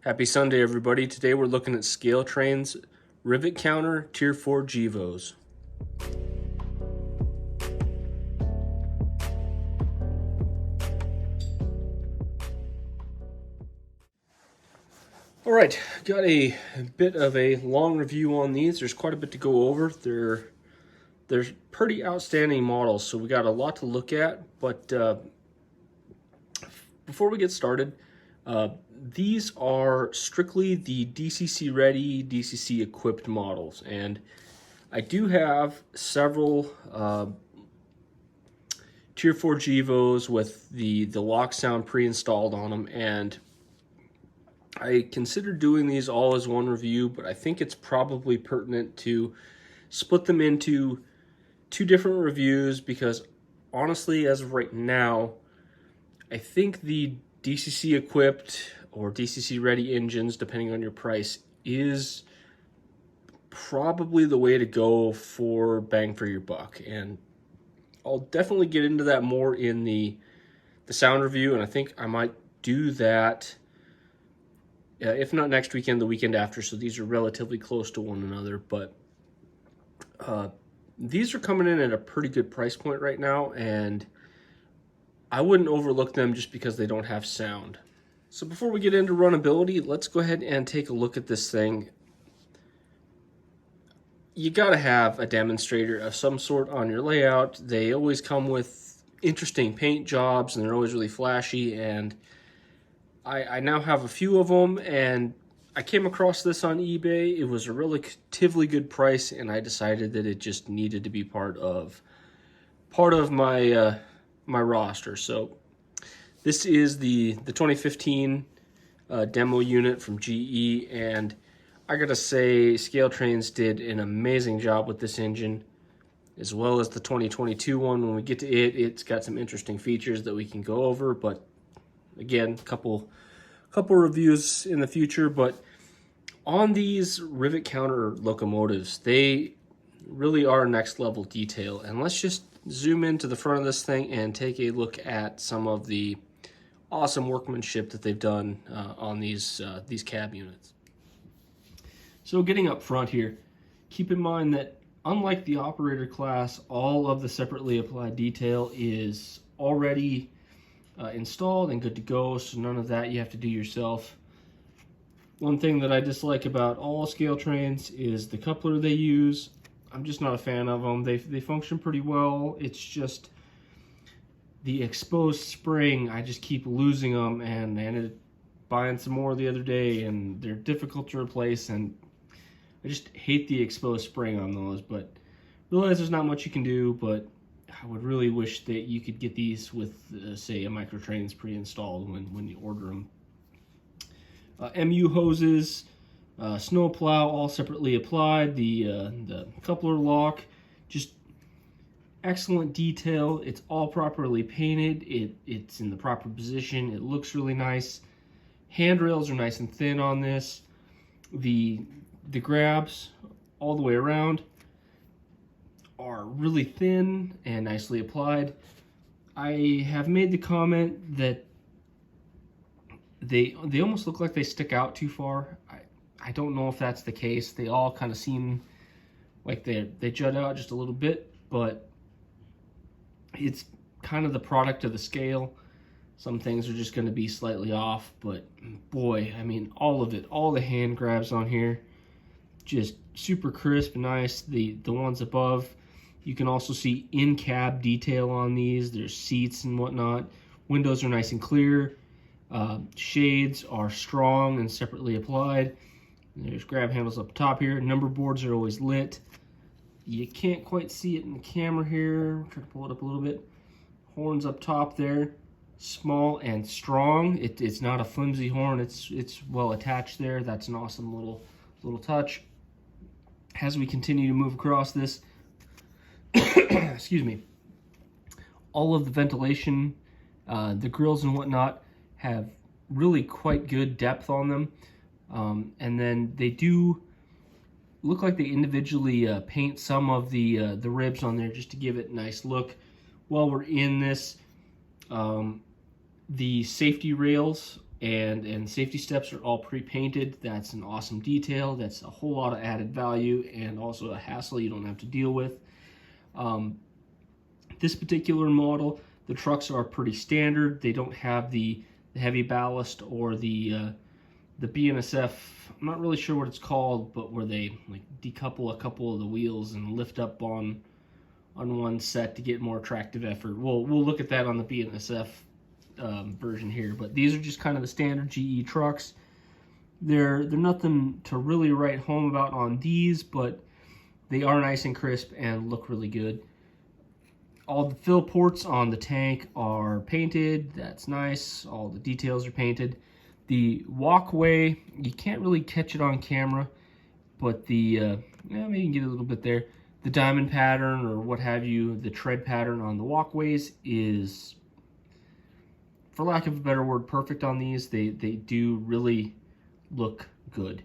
Happy Sunday, everybody. Today we're looking at Scale Train's Rivet Counter Tier 4 Gevos. All right, got a bit of a long review on these. There's quite a bit to go over. They're pretty outstanding models, so we got a lot to look at. But before we get started, these are strictly the DCC ready, DCC equipped models, and I do have several Tier 4 Gevos with the lock sound pre-installed on them, and I considered doing these all as one review, but I think it's probably pertinent to split them into two different reviews because honestly, as of right now, I think the DCC equipped or DCC ready engines, depending on your price, is probably the way to go for bang for your buck. And I'll definitely get into that more in the sound review, and I think I might do that if not next weekend, the weekend after. So these are relatively close to one another, but these are coming in at a pretty good price point right now, and I wouldn't overlook them just because they don't have sound. So before we get into runnability, let's go ahead and take a look at this thing. You gotta have a demonstrator of some sort on your layout. They always come with interesting paint jobs, and they're always really flashy, and I now have a few of them, and I came across this on eBay. It was a relatively good price, and I decided that it just needed to be part of my my roster. So this is the 2015 demo unit from GE, and I gotta say, Scale Trains did an amazing job with this engine, as well as the 2022 one. When we get to it, it's got some interesting features that we can go over, but again, couple reviews in the future. But on these Rivet Counter locomotives, they really are next level detail. And let's just zoom into the front of this thing and take a look at some of the awesome workmanship that they've done on these cab units. So getting up front here, keep in mind that unlike the operator class, all of the separately applied detail is already installed and good to go, so none of that you have to do yourself. One thing that I dislike about all Scale Trains is the coupler they use. I'm just not a fan of them. They function pretty well. It's just the exposed spring, I just keep losing them, and I ended up buying some more the other day, and they're difficult to replace, and I just hate the exposed spring on those. But realize there's not much you can do, but I would really wish that you could get these with, say, a Microtrains pre-installed when you order them. MU hoses, snow plow, all separately applied. The coupler lock, just excellent detail. It's all properly painted. It's in the proper position. It looks really nice. Handrails are nice and thin on this. The grabs all the way around are really thin and nicely applied. I have made the comment that they almost look like they stick out too far. I don't know if that's the case. They all kind of seem like they jut out just a little bit, but it's kind of the product of the scale. Some things are just going to be slightly off, but boy, I mean, all of it, all the hand grabs on here, just super crisp and nice. The ones above, you can also see in-cab detail on these. There's seats and whatnot. Windows are nice and clear. Shades are strong and separately applied. There's grab handles up top here. Number boards are always lit. You can't quite see it in the camera here. Try to pull it up a little bit. Horns up top there. Small and strong. It's not a flimsy horn. It's well attached there. That's an awesome little touch. As we continue to move across this, excuse me, all of the ventilation, the grills and whatnot have really quite good depth on them. And then they do look like they individually paint some of the ribs on there just to give it a nice look. While we're in this, the safety rails and safety steps are all pre-painted. That's an awesome detail. That's a whole lot of added value and also a hassle you don't have to deal with. This particular model, the trucks are pretty standard. They don't have the heavy ballast or the BNSF. I'm not really sure what it's called, but where they like decouple a couple of the wheels and lift up on one set to get more tractive effort. We'll look at that on the BNSF version here, but these are just kind of the standard GE trucks. They're nothing to really write home about on these, but they are nice and crisp and look really good. All the fill ports on the tank are painted. That's nice. All the details are painted. The walkway, you can't really catch it on camera, but the maybe you can get a little bit there. The diamond pattern or what have you, the tread pattern on the walkways is, for lack of a better word, perfect on these. They do really look good.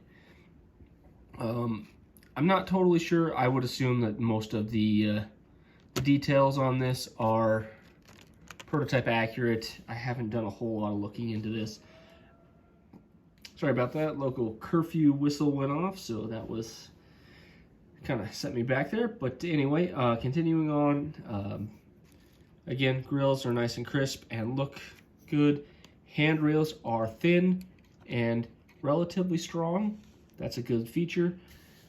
I'm not totally sure. I would assume that most of the details on this are prototype accurate. I haven't done a whole lot of looking into this. Sorry about that. Local curfew whistle went off, so that was kind of set me back there. But anyway, continuing on. Again, grills are nice and crisp and look good. Handrails are thin and relatively strong. That's a good feature.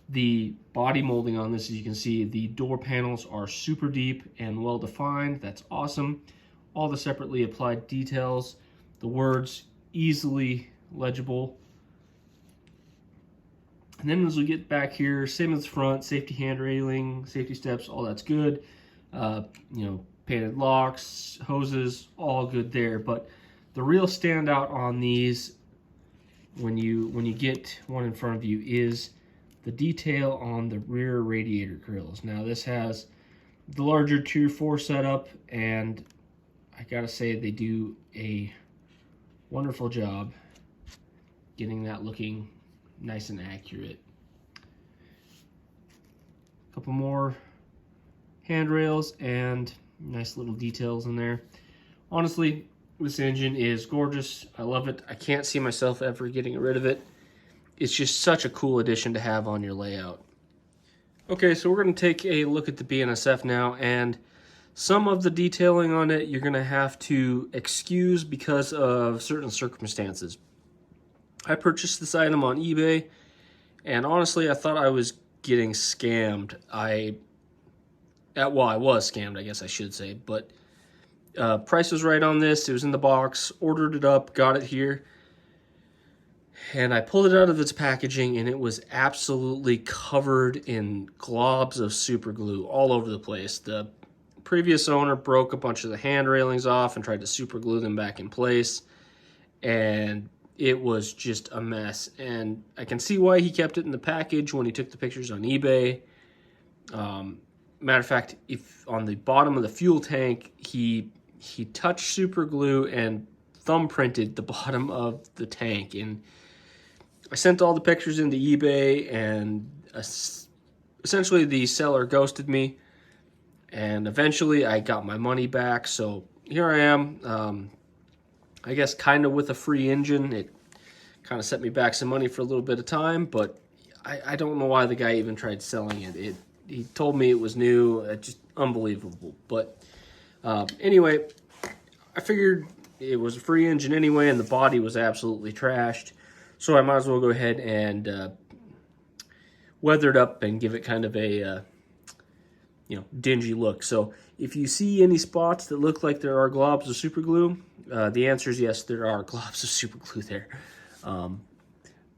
The body molding on this, as you can see, the door panels are super deep and well defined. That's awesome. All the separately applied details, the words easily legible. And then as we get back here, same as front, safety hand railing, safety steps, all that's good. Painted locks, hoses, all good there. But the real standout on these, when you get one in front of you, is the detail on the rear radiator grills. Now this has the larger Tier 4 setup, and I gotta say they do a wonderful job getting that looking nice and accurate. A couple more handrails and nice little details in there. Honestly, this engine is gorgeous. I love it. I can't see myself ever getting rid of it. It's just such a cool addition to have on your layout. Okay, so we're going to take a look at the BNSF now, and some of the detailing on it you're going to have to excuse because of certain circumstances. I purchased this item on eBay, and honestly, I thought I was getting scammed. I was scammed, I guess I should say, but price was right on this. It was in the box, ordered it up, got it here. And I pulled it out of its packaging, and it was absolutely covered in globs of super glue all over the place. The previous owner broke a bunch of the hand railings off and tried to super glue them back in place, and it was just a mess. And I can see why he kept it in the package when he took the pictures on eBay. Matter of fact, if on the bottom of the fuel tank, he touched super glue and thumbprinted the bottom of the tank, and I sent all the pictures into eBay, and essentially the seller ghosted me, and eventually I got my money back. So here I am, I guess kind of with a free engine. It kind of set me back some money for a little bit of time, but I don't know why the guy even tried selling it. He told me it was new, just unbelievable. But anyway, I figured it was a free engine anyway, and the body was absolutely trashed. So I might as well go ahead and weather it up and give it kind of a dingy look. So if you see any spots that look like there are globs of super glue, the answer is yes, there are globs of super glue there.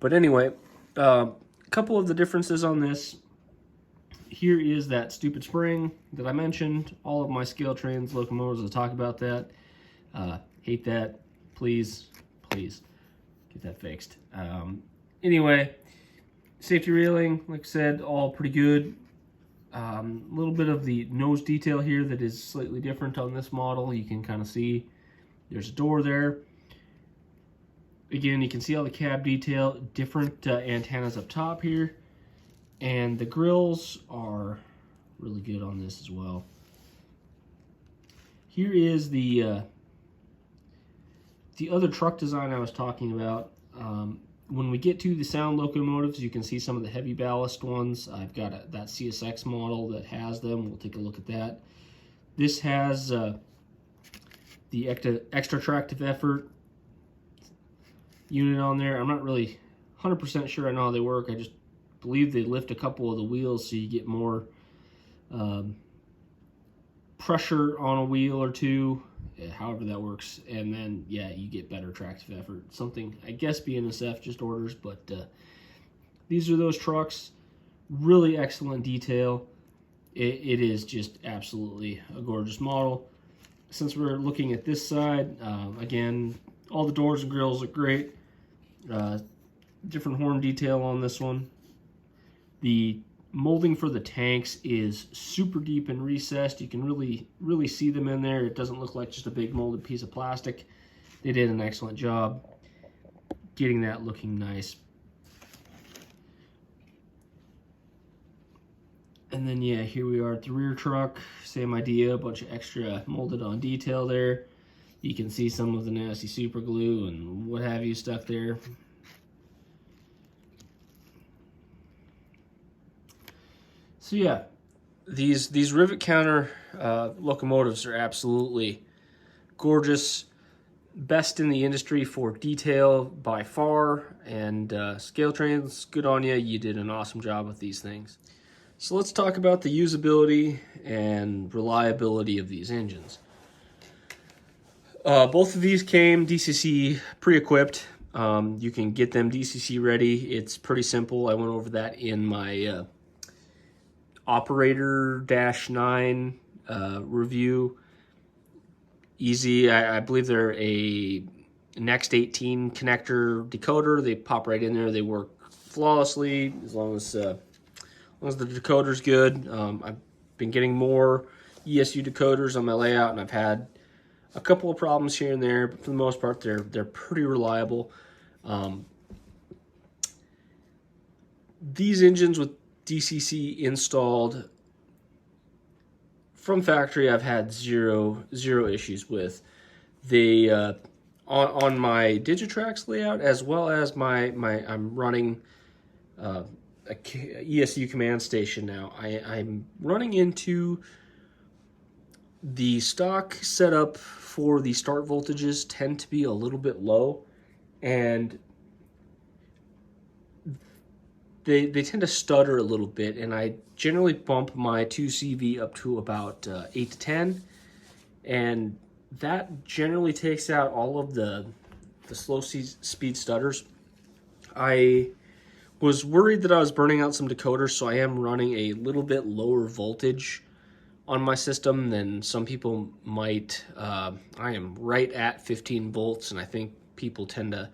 But anyway, a couple of the differences on this. Here is that stupid spring that I mentioned. All of my scale trains locomotives will talk about that. Hate that. Please get that fixed. Anyway, safety railing, like I said, all pretty good. A little bit of the nose detail here that is slightly different on this model. You can kind of see there's a door there. Again, you can see all the cab detail, different antennas up top here. And the grills are really good on this as well. Here is the the other truck design I was talking about, when we get to the sound locomotives, you can see some of the heavy ballast ones. I've got that CSX model that has them. We'll take a look at that. This has the extra tractive effort unit on there. I'm not really 100% sure I know how they work. I just believe they lift a couple of the wheels so you get more pressure on a wheel or two, however that works, and then yeah, you get better tractive effort. Something I guess BNSF just orders, but these are those trucks. Really excellent detail. It is just absolutely a gorgeous model. Since we're looking at this side, again, all the doors and grills look great. Different horn detail on this one. The molding for the tanks is super deep and recessed. You can really see them in there. It doesn't look like just a big molded piece of plastic. They did an excellent job getting that looking nice. And then yeah, here we are at the rear truck. Same idea, a bunch of extra molded on detail there. You can see some of the nasty super glue and what have you stuck there. So yeah, these rivet counter locomotives are absolutely gorgeous. Best in the industry for detail by far, and Scale Trains, good on you. You did an awesome job with these things. So let's talk about the usability and reliability of these engines. Both of these came DCC pre-equipped. You can get them DCC ready. It's pretty simple. I went over that in my Operator-9 review. Easy. I believe they're a Next 18 connector decoder. They pop right in there. They work flawlessly as long as the decoder's good. I've been getting more ESU decoders on my layout, and I've had a couple of problems here and there, but for the most part, they're pretty reliable. These engines with DCC installed from factory, I've had zero issues with. They on my Digitrax layout, as well as I'm running a ESU command station now. I'm running into the stock setup for the start voltages tend to be a little bit low, and they tend to stutter a little bit, and I generally bump my 2CV up to about 8 to 10, and that generally takes out all of the slow speed stutters. I was worried that I was burning out some decoders, so I am running a little bit lower voltage on my system than some people might. I am right at 15 volts, and I think people tend to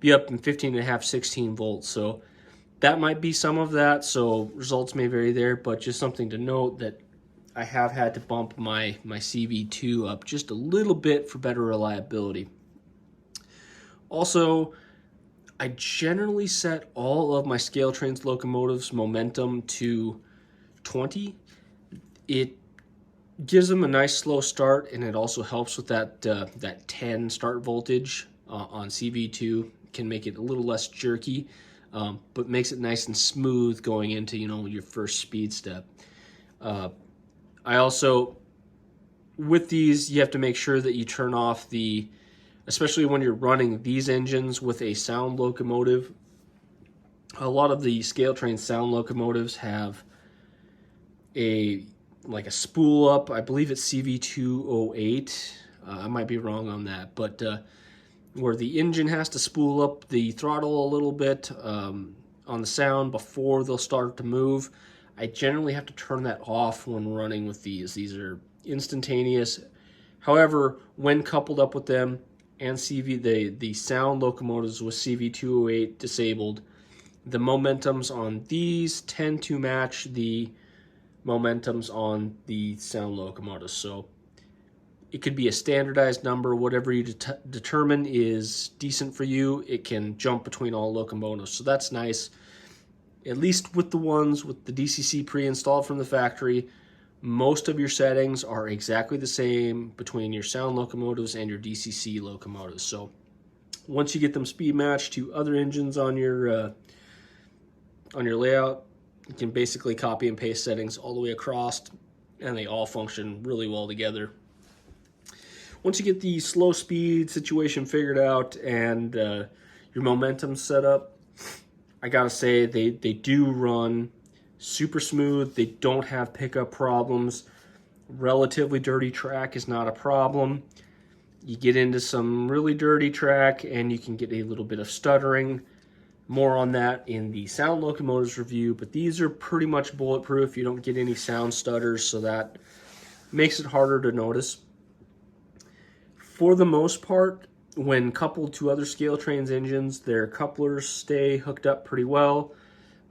be up in 15 and a half, 16 volts, so that might be some of that, so results may vary there, but just something to note that I have had to bump my CV2 up just a little bit for better reliability. Also, I generally set all of my Scale Trains locomotives momentum to 20. It gives them a nice slow start, and it also helps with that 10 start voltage on CV2. Can make it a little less jerky, but makes it nice and smooth going into your first speed step. I also, with these, you have to make sure that you turn off especially when you're running these engines with a sound locomotive. A lot of the Scale Train sound locomotives have like a spool up. I believe it's CV208. I might be wrong on that, but where the engine has to spool up the throttle a little bit on the sound before they'll start to move. I generally have to turn that off when running with these. These are instantaneous. However, when coupled up with them and the sound locomotives with CV208 disabled, the momentums on these tend to match the momentums on the sound locomotives. So it could be a standardized number. Whatever you determine is decent for you, it can jump between all locomotives. So that's nice. At least with the ones with the DCC pre-installed from the factory, most of your settings are exactly the same between your sound locomotives and your DCC locomotives. So Once you get them speed matched to other engines on your layout, you can basically copy and paste settings all the way across, and they all function really well together. Once you get the slow speed situation figured out and your momentum set up, I gotta say they do run super smooth. They don't have pickup problems. Relatively dirty track is not a problem. You get into some really dirty track and you can get a little bit of stuttering. More on that in the sound locomotives review, but these are pretty much bulletproof. You don't get any sound stutters, so that makes it harder to notice. For the most part, when coupled to other Scale Trains engines, their couplers stay hooked up pretty well.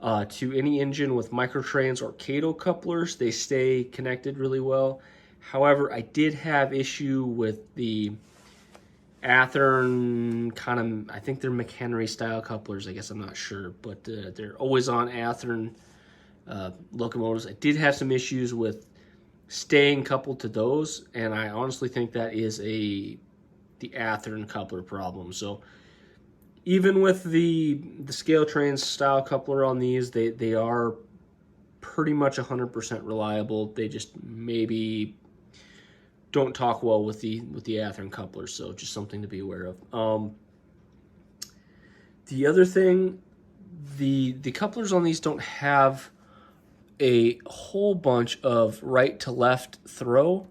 To any engine with microtrains or Kato couplers, they stay connected really well. However, I did have issue with the Athearn I think they're McHenry style couplers, I guess, I'm not sure, but they're always on Athearn locomotives. I did have some issues with staying coupled to those, and I honestly think that is the Athearn coupler problem. So even with the Scale Trains style coupler on these, they are pretty much 100% reliable. They just maybe don't talk well with the Athearn couplers, so just something to be aware of. The other thing, the couplers on these don't have a whole bunch of right to left throw.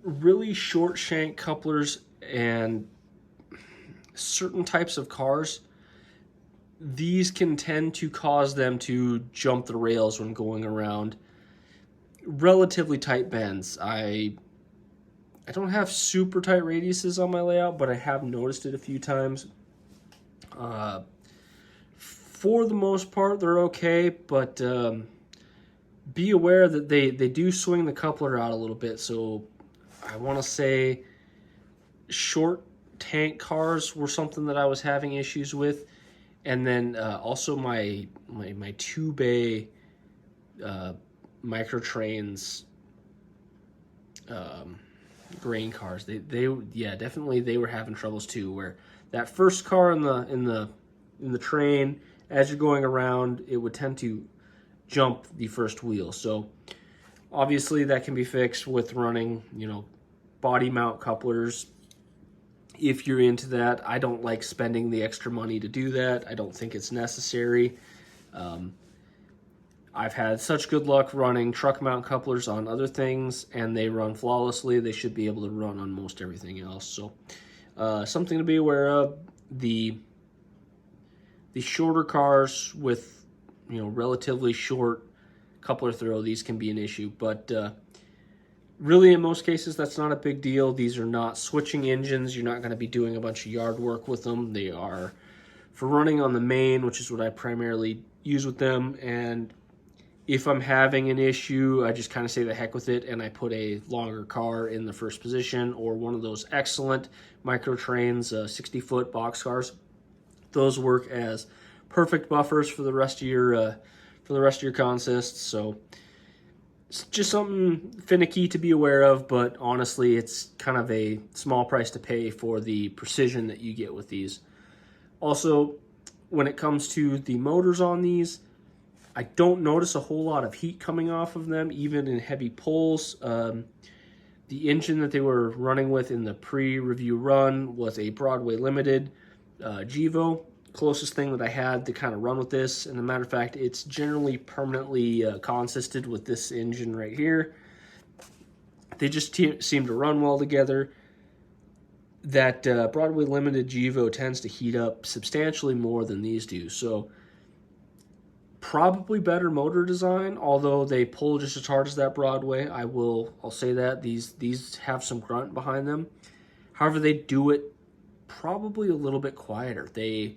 Really short shank couplers and certain types of cars, these can tend to cause them to jump the rails when going around relatively tight bends. I don't have super tight radiuses on my layout, but I have noticed it a few times. For the most part, they're okay, but be aware that they do swing the coupler out a little bit. So I want to say short tank cars were something that I was having issues with, and then also my 2-bay microtrains grain cars. They definitely they were having troubles too. Where that first car in the train, as you're going around, it would tend to jump the first wheel. So obviously that can be fixed with running, body mount couplers. If you're into that, I don't like spending the extra money to do that. I don't think it's necessary. I've had such good luck running truck mount couplers on other things, and they run flawlessly. They should be able to run on most everything else. So something to be aware of. The shorter cars with relatively short coupler throw, these can be an issue, but really in most cases that's not a big deal. These are not switching engines. You're not going to be doing a bunch of yard work with them. They are for running on the main, which is what I primarily use with them. And if I'm having an issue, I just kind of say the heck with it, and I put a longer car in the first position, or one of those excellent microtrains, 60-foot box cars. Those work as perfect buffers for the rest of your consists. So it's just something finicky to be aware of, but honestly, it's kind of a small price to pay for the precision that you get with these. Also, when it comes to the motors on these, I don't notice a whole lot of heat coming off of them, even in heavy pulls. The engine that they were running with in the pre-review run was a Broadway Limited Gevo. Closest thing that I had to kind of run with this, and as a matter of fact, it's generally permanently consisted with this engine right here. They just seem to run well together. That Broadway Limited Gevo tends to heat up substantially more than these do, so probably better motor design, although they pull just as hard as that Broadway. I'll say that these have some grunt behind them. However, they do it probably a little bit quieter. They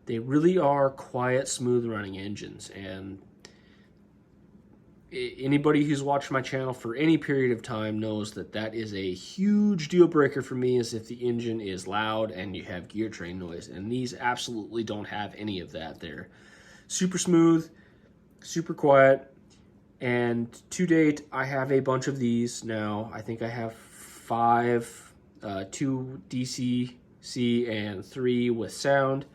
really are quiet, smooth running engines, and anybody who's watched my channel for any period of time knows that that is a huge deal breaker for me, is if the engine is loud and you have gear train noise, and these absolutely don't have any of that. They're super smooth, super quiet, and to date I have a bunch of these now. I think I have 5 2 DC C and 3 with sound.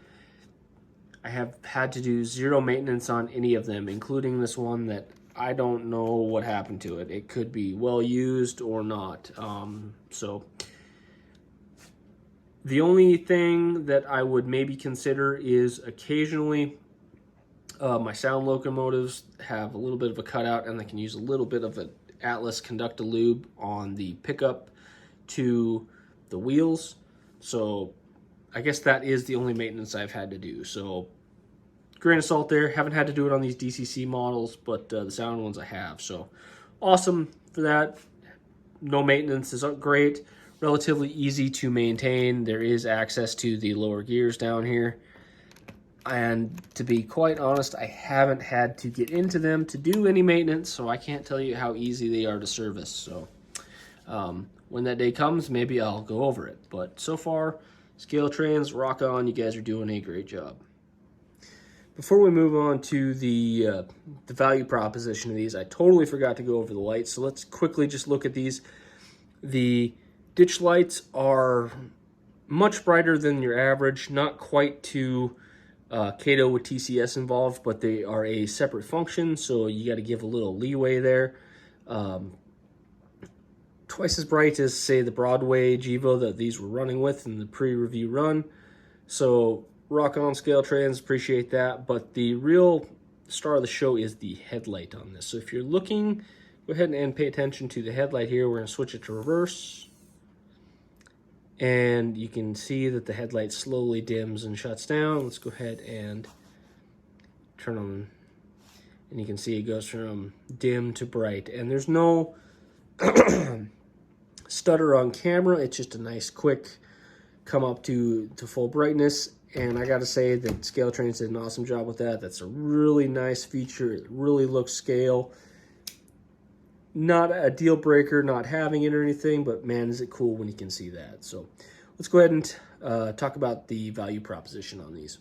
I have had to do zero maintenance on any of them, including this one that I don't know what happened to it. It could be well used or not. So the only thing that I would maybe consider is occasionally my sound locomotives have a little bit of a cutout, and they can use a little bit of an Atlas Conducta lube on the pickup to the wheels. So I guess that is the only maintenance I've had to do. So grain of salt there. Haven't had to do it on these DCC models, but the sound ones I have. So awesome for that. No maintenance is great. Relatively easy to maintain. There is access to the lower gears down here. And to be quite honest, I haven't had to get into them to do any maintenance, so I can't tell you how easy they are to service. So when that day comes, maybe I'll go over it. But so far, Scale Trans, rock on. You guys are doing a great job. Before we move on to the value proposition of these, I totally forgot to go over the lights. So let's quickly just look at these. The ditch lights are much brighter than your average, not quite to Cato with TCS involved, but they are a separate function, so you got to give a little leeway there. Twice as bright as, say, the Broadway Gevo that these were running with in the pre-review run. So rock on, Scale Trans, appreciate that. But the real star of the show is the headlight on this. So if you're looking, go ahead and pay attention to the headlight here. We're going to switch it to reverse. And you can see that the headlight slowly dims and shuts down. Let's go ahead and turn on. And you can see it goes from dim to bright. And there's no stutter on camera. It's just a nice, quick come up to full brightness. And I got to say that Scale Trans did an awesome job with that. That's a really nice feature. It really looks scale. Not a deal breaker not having it or anything, but man, is it cool when you can see that. So let's go ahead and talk about the value proposition on these.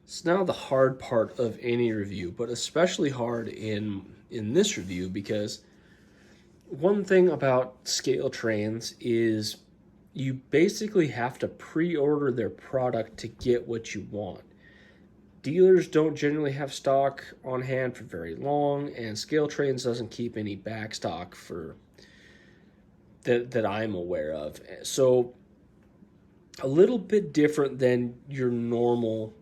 It's now the hard part of any review, but especially hard in this review, because one thing about Scale Trans is you basically have to pre-order their product to get what you want. Dealers don't generally have stock on hand for very long, and Scale Trans doesn't keep any back stock for that I'm aware of. So a little bit different than your normal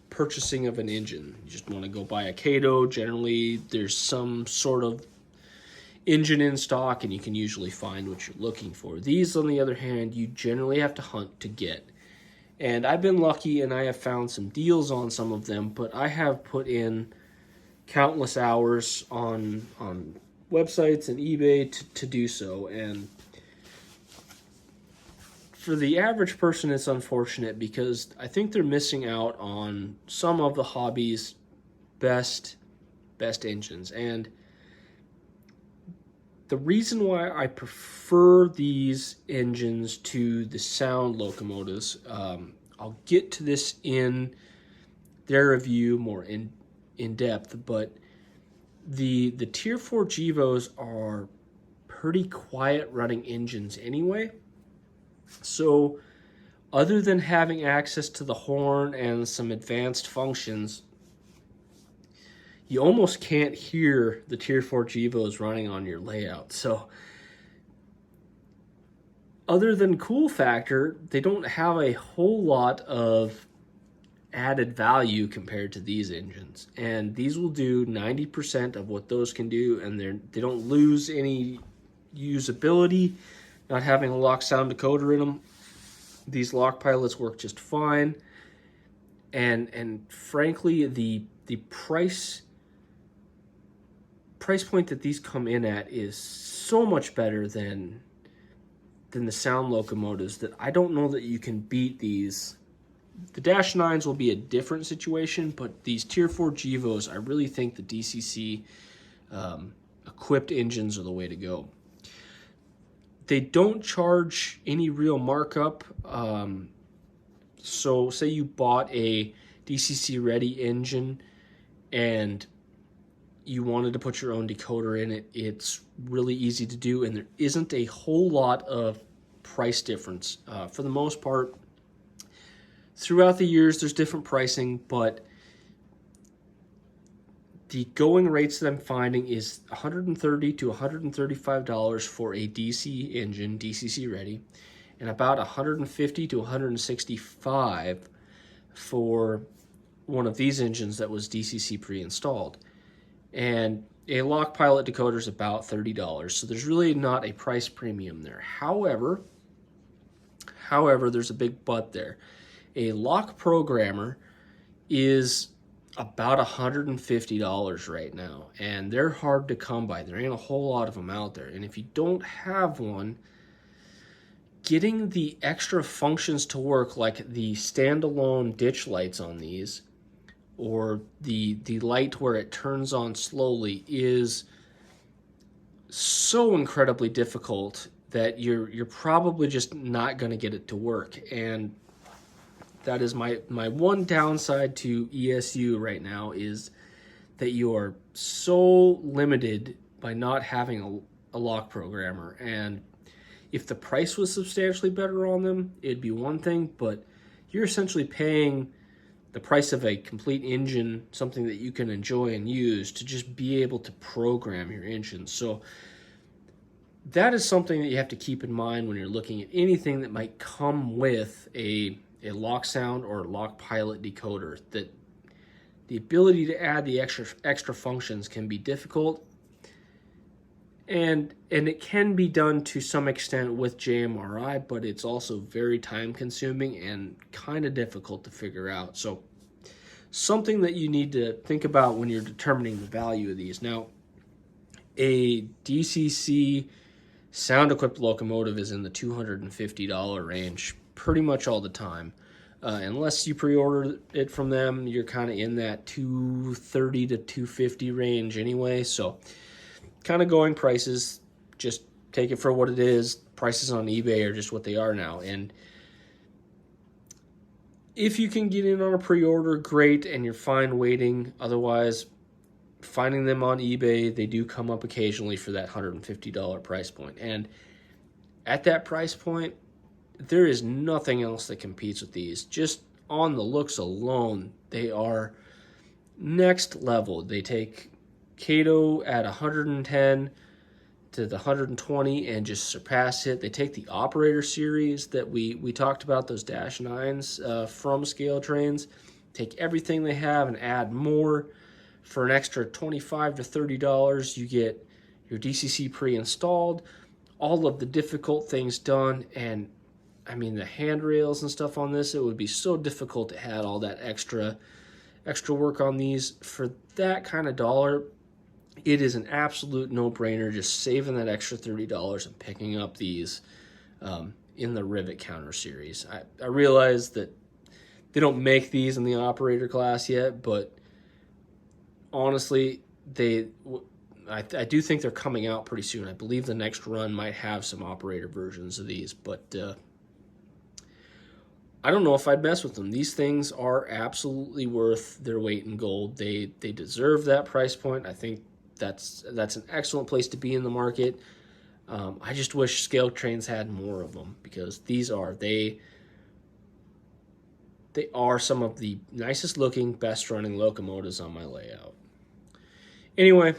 purchasing of an engine. You just want to go buy a Cato. Generally, there's some sort of engine in stock, and you can usually find what you're looking for. These, on the other hand, you generally have to hunt to get. And I've been lucky, and I have found some deals on some of them, but I have put in countless hours on websites and eBay to do so. And for the average person, it's unfortunate because I think they're missing out on some of the hobby's best engines. And the reason why I prefer these engines to the sound locomotives, I'll get to this in their review more in depth, but the Tier 4 Gevos are pretty quiet running engines anyway. So other than having access to the horn and some advanced functions, you almost can't hear the Tier 4 Gevos running on your layout. So other than cool factor, they don't have a whole lot of added value compared to these engines. And these will do 90% of what those can do, and they don't lose any usability, not having a lock sound decoder in them. These lock pilots work just fine. And frankly, the price point that these come in at is so much better than the sound locomotives that I don't know that you can beat these. The Dash 9s will be a different situation, but these Tier 4 Gevos, I really think the DCC equipped engines are the way to go. They don't charge any real markup. So say you bought a DCC ready engine and you wanted to put your own decoder in it, it's really easy to do, and there isn't a whole lot of price difference. For the most part, throughout the years, there's different pricing, but the going rates that I'm finding is $130 to $135 for a DC engine, DCC ready, and about $150 to $165 for one of these engines that was DCC pre-installed. And a lock pilot decoder is about $30, so there's really not a price premium there. However, there's a big but there. A lock programmer is about $150 right now, and they're hard to come by. There ain't a whole lot of them out there, and if you don't have one, getting the extra functions to work, like the standalone ditch lights on these, or the light where it turns on slowly, is so incredibly difficult that you're probably just not going to get it to work. And that is my one downside to ESU right now, is that you are so limited by not having a lock programmer. And if the price was substantially better on them, it'd be one thing, but you're essentially paying the price of a complete engine, something that you can enjoy and use, to just be able to program your engine. So that is something that you have to keep in mind when you're looking at anything that might come with a lock sound or lock pilot decoder, that the ability to add the extra functions can be difficult, and it can be done to some extent with JMRI, but it's also very time consuming and kind of difficult to figure out. So something that you need to think about when you're determining the value of these. Now, a DCC sound equipped locomotive is in the $250 range pretty much all the time. Unless you pre-order it from them, you're kind of in that $230 to $250 range anyway. So kind of going prices, just take it for what it is. Prices on eBay are just what they are now. And if you can get in on a pre-order, great, and you're fine waiting. Otherwise, finding them on eBay, they do come up occasionally for that $150 price point. And at that price point, there is nothing else that competes with these. Just on the looks alone, they are next level. They take Kato at 110 to the 120 and just surpass it. They take the operator series that we talked about, those Dash 9s from Scale Trains, take everything they have and add more. For an extra $25 to $30, you get your DCC pre-installed, all of the difficult things done. And I mean, the handrails and stuff on this, it would be so difficult to add all that extra work on these. For that kind of dollar, it is an absolute no-brainer, just saving that extra $30 and picking up these in the Rivet Counter series. I realize that they don't make these in the operator class yet, but honestly, I do think they're coming out pretty soon. I believe the next run might have some operator versions of these, but I don't know if I'd mess with them. These things are absolutely worth their weight in gold. They deserve that price point. I think that's an excellent place to be in the market. I just wish Scale Trains had more of them, because they are some of the nicest looking, best running locomotives on my layout. Anyway,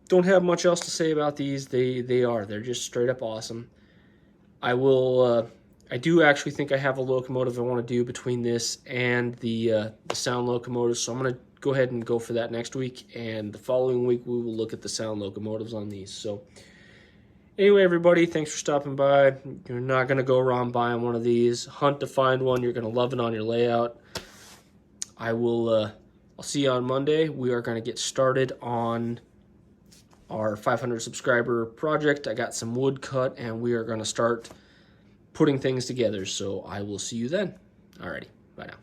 don't have much else to say about these. They're just straight up awesome. I do actually think I have a locomotive I want to do between this and the sound locomotives, so I'm going to go ahead and go for that next week, and the following week we will look at the sound locomotives on these. So anyway, everybody, thanks for stopping by. You're not going to go wrong buying one of these. Hunt to find one. You're going to love it on your layout. I'll see you on Monday. We are going to get started on our 500 subscriber project. I got some wood cut, and we are going to start putting things together. So I will see you then. Alrighty, bye now.